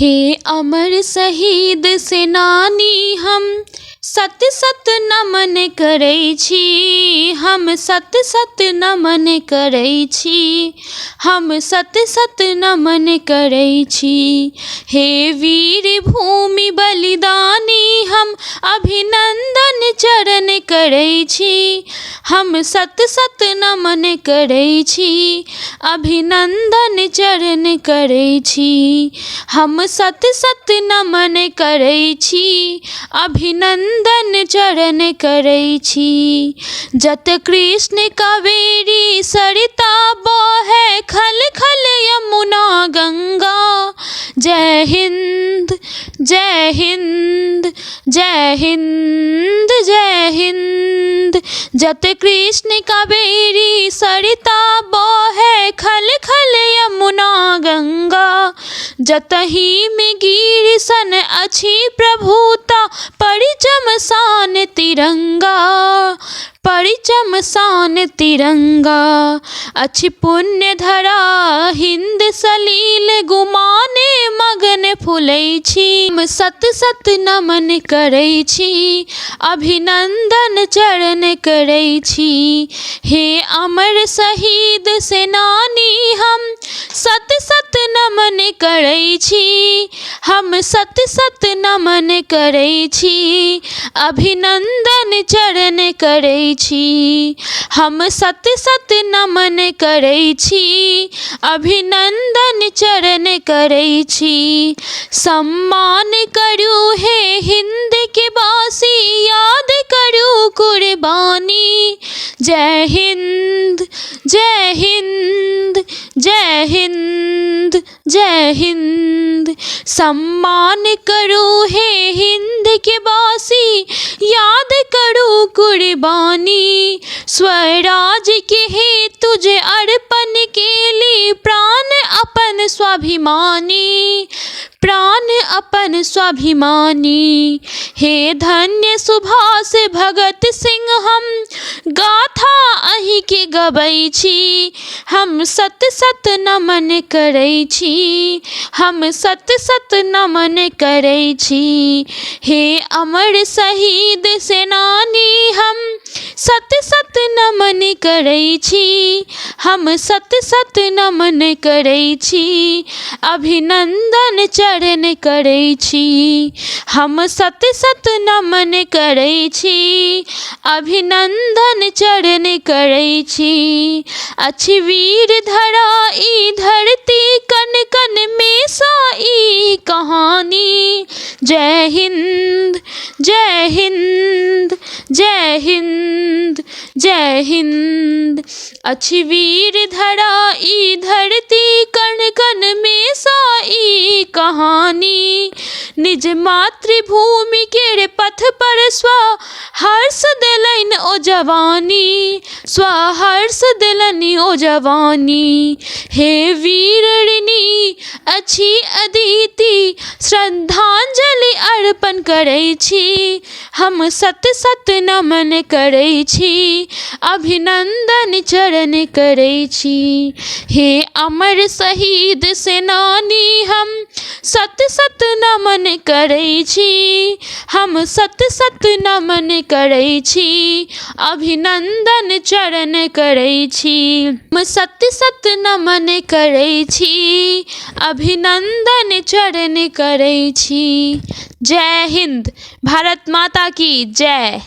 हे अमर शहीद सेनानी हम सत सत नमन करै छी। हम सत सत नमन करै छी। हम सत सत नमन करै छी। हे वीर भूमि बलिदानी हम अभिनंदन चरण करै छी। हम सत सत नमन करै छी। अभिनंदन चरण करै छी। हम सत सत नमन करै छी। अभिनंदन चरण करै छी। जत कृष्ण कावेरी सरिता बहै खल खल यमुना गंगा। जय हिंद जय हिंद जय हिंद जय हिंद। जत कृष्ण कावेरी सरिता बहै खल खल यमुना गंगा। जतहि में गिरि सन अछि प्रभुता परिचम सान तिरंगा। परिचम सान तिरंगा। अछि पुण्य धरा हिंद सलील गुमाने मगन फुलै छी। हम सत सत नमन करै छी। अभिनंदन चरण करै छी। हे अमर शहीद सेनानी हम सत सत नमन करै छी। हम सत सत नमन करै छी। अभिनंदन चरण करै छी। हम सत सत नमन करै छी। अभिनंदन चरण करै छी। सम्मान करू हे हिंद के वासी याद करू कुर्बानी। जय हिंद जय हिंद जय हिंद जय हिंद। सम्मान करू हे हिंद के वासी याद करू कुर्बानी। स्वराज के हेतु जे अर्पण केली प्राण अपन स्वाभिमानी। प्राण अपन स्वाभिमानी। हे धन्य सुभाष भगत सिंह हम गाथा अहि के गबै छी। हम सत सत नमन करै छी। हम सत सत नमन करै छी। हे अमर शहीद सेनानी हम सत सत नमन करै छी। हम सत सत नमन करै छी। अभिनंदन चरण करै छी। हम सत सत नमन करै छी। अभिनंदन चरण करै छी। अछि वीर धरा ई धरती कन कन में सा ई कहानी। जय हिंद जय हिंद जय हिंद जय हिंद। अछि वीर धरा ई धरती कन कन में सा ई कहानी। निज मातृभूमि के पथ पर स्वहर्ष देलनि ओ जवानी। स्वहर्ष देलनि ओ जवानी। हे वीरनी अछि अदिति श्रद्धांजलि अर्पण करै छी। हम सत सत नमन करै छी। अभिनंदन चरण करै छी। हे अमर शहीद सेनानी हम सत सत नमन करै छी। हम सत सत नमन करै छी। अभिनंदन चरण करै छी। हम सत सत नमन करै छी। अभिनंदन चरण करै छी। जय हिंद। भारत माता की जय।